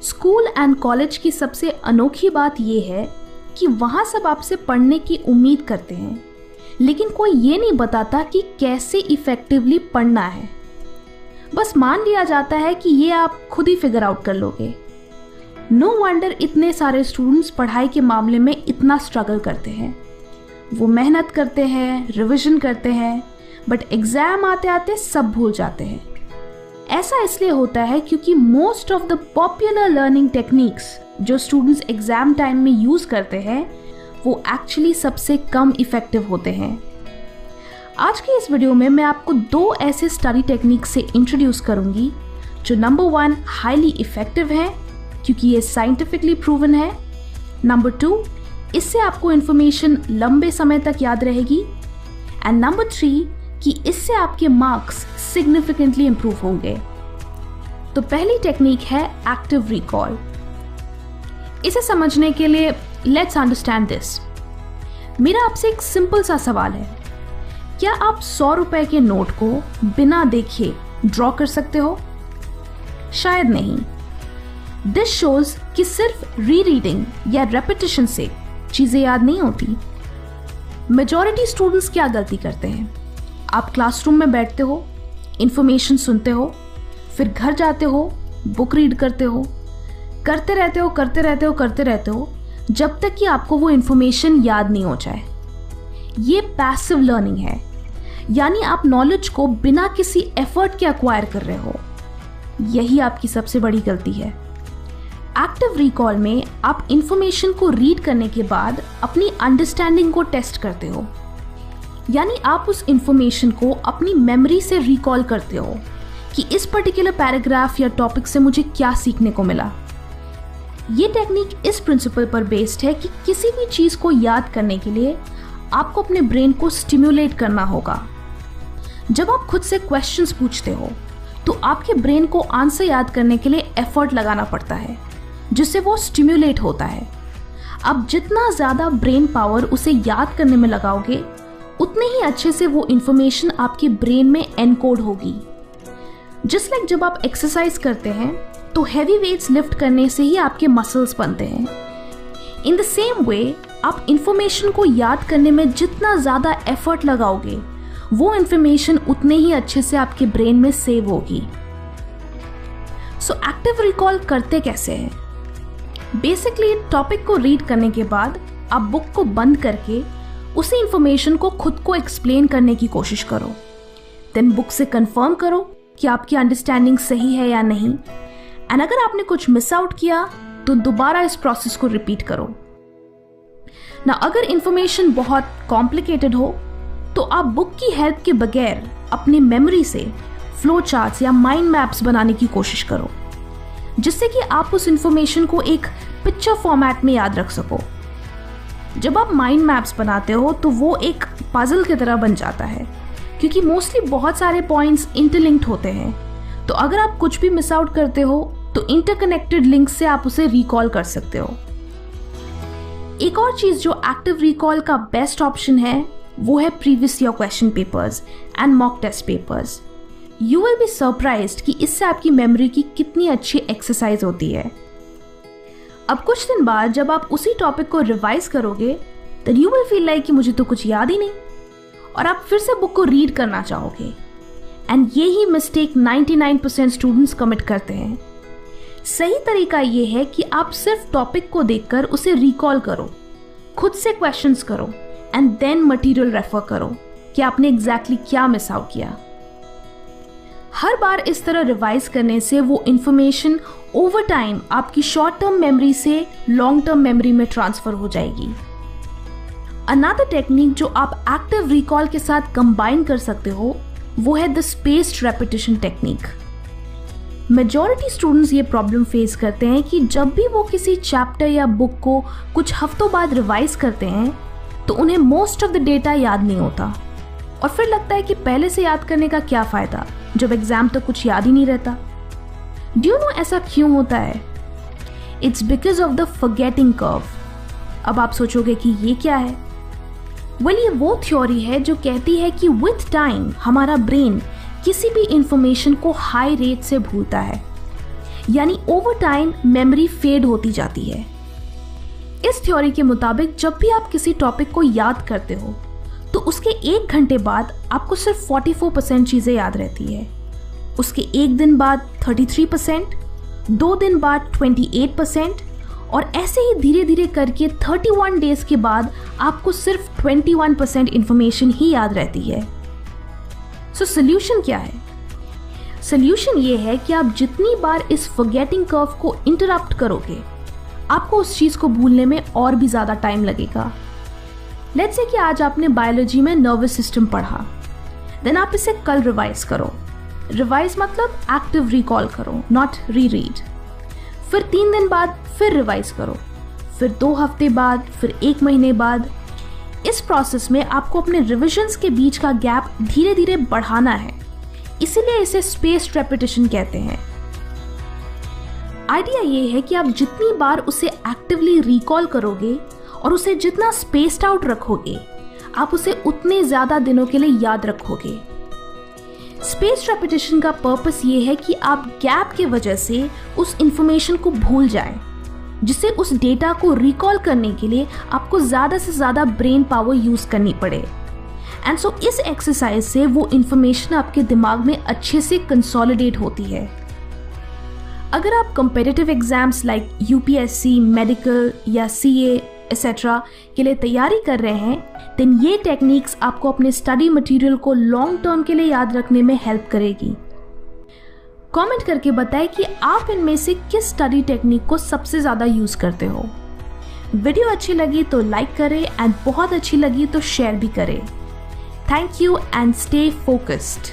School and college की सबसे अनोखी बात यह है कि वहाँ सब आपसे पढ़ने की उम्मीद करते हैं, लेकिन कोई ये नहीं बताता कि कैसे इफेक्टिवली पढ़ना है। बस मान लिया जाता है कि ये आप खुद ही फिगर आउट कर लोगे। नो वंडर इतने सारे स्टूडेंट्स पढ़ाई के मामले में इतना स्ट्रगल करते हैं। वो मेहनत करते हैं, रिवीजन करते हैं, बट एग्जाम आते आते सब भूल जाते हैं। ऐसा इसलिए होता है क्योंकि most of the popular learning techniques जो स्टूडेंट्स एग्जाम टाइम में यूज करते हैं वो एक्चुअली सबसे कम इफेक्टिव होते हैं। आज के इस वीडियो में मैं आपको 2 ऐसे स्टडी टेक्निक से इंट्रोड्यूस करूंगी जो नंबर 1 हाईली इफेक्टिव है क्योंकि ये साइंटिफिकली प्रूवन है, नंबर 2 इससे आपको इंफॉर्मेशन लंबे समय तक याद रहेगी, एंड नंबर 3 कि इससे आपके मार्क्स सिग्निफिकेंटली इंप्रूव होंगे। तो पहली टेक्निक है एक्टिव रिकॉल। इसे समझने के लिए लेट्स अंडरस्टैंड दिस। मेरा आपसे एक सिंपल सा सवाल है, क्या आप 100 रुपए के नोट को बिना देखे ड्रॉ कर सकते हो? शायद नहीं। दिस शोज कि सिर्फ रीरीडिंग या रेपिटेशन से चीजें याद नहीं होती। मेजॉरिटी स्टूडेंट्स क्या गलती करते हैं? आप क्लासरूम में बैठते हो, इंफॉर्मेशन सुनते हो, फिर घर जाते हो, बुक रीड करते हो, करते रहते हो जब तक कि आपको वो इंफॉर्मेशन याद नहीं हो जाए। ये पैसिव लर्निंग है, यानी आप नॉलेज को बिना किसी एफर्ट के एक्वायर कर रहे हो। यही आपकी सबसे बड़ी गलती है। एक्टिव रिकॉल में आप इंफॉर्मेशन को रीड करने के बाद अपनी अंडरस्टैंडिंग को टेस्ट करते हो, यानी आप उस इंफॉर्मेशन को अपनी मेमोरी से रिकॉल करते हो कि इस पर्टिकुलर पैराग्राफ या टॉपिक से मुझे क्या सीखने को मिला। ये टेक्निक इस प्रिंसिपल पर बेस्ड है कि किसी भी चीज को याद करने के लिए आपको अपने ब्रेन को स्टिम्युलेट करना होगा। जब आप खुद से क्वेश्चंस पूछते हो तो आपके ब्रेन को आंसर याद करने के लिए एफर्ट लगाना पड़ता है, जिससे वो स्टिम्युलेट होता है। अब जितना ज्यादा ब्रेन पावर उसे याद करने में लगाओगे उतने ही अच्छे से वो इंफॉर्मेशन आपके ब्रेन में एनकोड होगी। जस्ट लाइक जब आप एक्सरसाइज करते हैं तो हैवी वेट्स लिफ्ट करने से ही आपके मसल्स बनते हैं। इन द सेम वे आप इंफॉर्मेशन को याद करने में जितना ज्यादा एफर्ट लगाओगे वो इंफॉर्मेशन उतने ही अच्छे से आपके ब्रेन में सेव होगी। सो एक्टिव रिकॉल करते कैसे हैं? बेसिकली टॉपिक को रीड करने के बाद आप बुक को बंद करके उसी इंफॉर्मेशन को खुद को एक्सप्लेन करने की कोशिश करो। देन बुक से कंफर्म करो कि आपकी अंडरस्टैंडिंग सही है या नहीं, एंड अगर आपने कुछ मिस आउट किया तो दोबारा इस प्रोसेस को रिपीट करो ना। अगर इंफॉर्मेशन बहुत कॉम्प्लिकेटेड हो तो आप बुक की हेल्प के बगैर अपनी मेमोरी से फ्लो चार्ट्स या माइंड मैप्स बनाने की कोशिश करो, जिससे कि आप उस इंफॉर्मेशन को एक पिक्चर फॉर्मेट में याद रख सको। जब आप माइंड मैप्स बनाते हो तो वो एक पजल की तरह बन जाता है, क्योंकि मोस्टली बहुत सारे पॉइंट्स इंटरलिंक्ड होते हैं। तो अगर आप कुछ भी मिस आउट करते हो तो इंटरकनेक्टेड लिंक से आप उसे रिकॉल कर सकते हो। एक और चीज जो एक्टिव रिकॉल का बेस्ट ऑप्शन है वो है previous year question papers and mock test papers. You will be surprised कि इससे आपकी मेमोरी की कितनी अच्छी एक्सरसाइज होती है। अब कुछ दिन बाद जब आप उसी टॉपिक को रिवाइज करोगे then you will feel like कि मुझे तो कुछ याद ही नहीं, और आप फिर से बुक को रीड करना चाहोगे। एंड ये ही मिस्टेक 99% स्टूडेंट्स कमिट करते हैं। सही तरीका ये है कि आप सिर्फ टॉपिक को देखकर उसे रिकॉल करो, खुद से क्वेश्चंस करो, एंड देन मटेरियल रेफर करो कि आपने एग्जैक्टली क्या मिस आउट किया। हर बार इस तरह रिवाइज करने से वो इंफॉर्मेशन ओवर टाइम आपकी शॉर्ट टर्म मेमोरी से लॉन्ग टर्म मेमोरी में ट्रांसफर हो जाएगी। अनदर टेक्निक जो आप एक्टिव रिकॉल के साथ कंबाइन कर सकते हो वो है the spaced repetition technique. Majority students ये प्रॉब्लम फेस करते हैं कि जब भी वो किसी चैप्टर या बुक को कुछ हफ्तों बाद रिवाइज करते हैं तो उन्हें मोस्ट ऑफ द डेटा याद नहीं होता, और फिर लगता है कि पहले से याद करने का क्या फायदा जब एग्जाम तक कुछ याद ही नहीं रहता। डू यू नो ऐसा क्यों होता है? It's because of the forgetting curve. अब आप सोचोगे कि ये क्या है? ये वो थ्योरी है जो कहती है कि विथ टाइम हमारा ब्रेन किसी भी इंफॉर्मेशन को हाई रेट से भूलता है, यानी ओवर टाइम मेमोरी फेड होती जाती है। इस थ्योरी के मुताबिक जब भी आप किसी टॉपिक को याद करते हो तो उसके 1 घंटे बाद आपको सिर्फ 44% चीज़ें याद रहती है, उसके 1 दिन बाद 33%, 2 दिन बाद 28% और ऐसे ही धीरे धीरे करके 31 डेज के बाद आपको सिर्फ 21% इंफॉर्मेशन ही याद रहती है। सो सोल्यूशन क्या है? सोल्यूशन ये है कि आप जितनी बार इस फॉरगेटिंग कर्व को इंटरप्ट करोगे आपको उस चीज़ को भूलने में और भी ज़्यादा टाइम लगेगा। लेट्स से कि आज आपने बायोलॉजी में नर्वस सिस्टम पढ़ा, देन आप इसे कल रिवाइज करो। रिवाइज मतलब एक्टिव रिकॉल करो, नॉट रीरीड। फिर 3 दिन बाद फिर रिवाइज करो, फिर 2 हफ्ते बाद, फिर 1 महीने बाद। इस प्रोसेस में आपको अपने रिविजन्स के बीच का गैप धीरे धीरे बढ़ाना है, इसीलिए इसे स्पेस्ड रेपिटेशन कहते हैं। आइडिया ये है कि आप जितनी बार उसे एक्टिवली रिकॉल करोगे और उसे जितना स्पेस्ड आउट रखोगे आप उसे उतने ज़्यादा दिनों के लिए याद रखोगे। स्पेस्ड रेपिटेशन का पर्पस ये है कि आप गैप के वजह से उस इंफॉर्मेशन को भूल जाएं, जिससे उस डेटा को रिकॉल करने के लिए आपको ज़्यादा से ज़्यादा ब्रेन पावर यूज़ करनी पड़े। एंड सो इस एक्सरसाइज से वो इंफॉर्मेशन आपके दिमाग में अच्छे से कंसोलिडेट होती है। अगर आप competitive exams like UPSC, medical या सीए एक्सेट्रा के लिए तैयारी कर रहे हैं देन ये टेक्निक्स आपको अपने स्टडी मटेरियल को लॉन्ग टर्म के लिए याद रखने में हेल्प करेगी। कमेंट करके बताएं कि आप इनमें से किस स्टडी टेक्निक को सबसे ज़्यादा यूज़ करते हो। वीडियो अच्छी लगी तो लाइक करें एंड बहुत अच्छी लगी तो शेयर भी करें। Thank you and stay focused.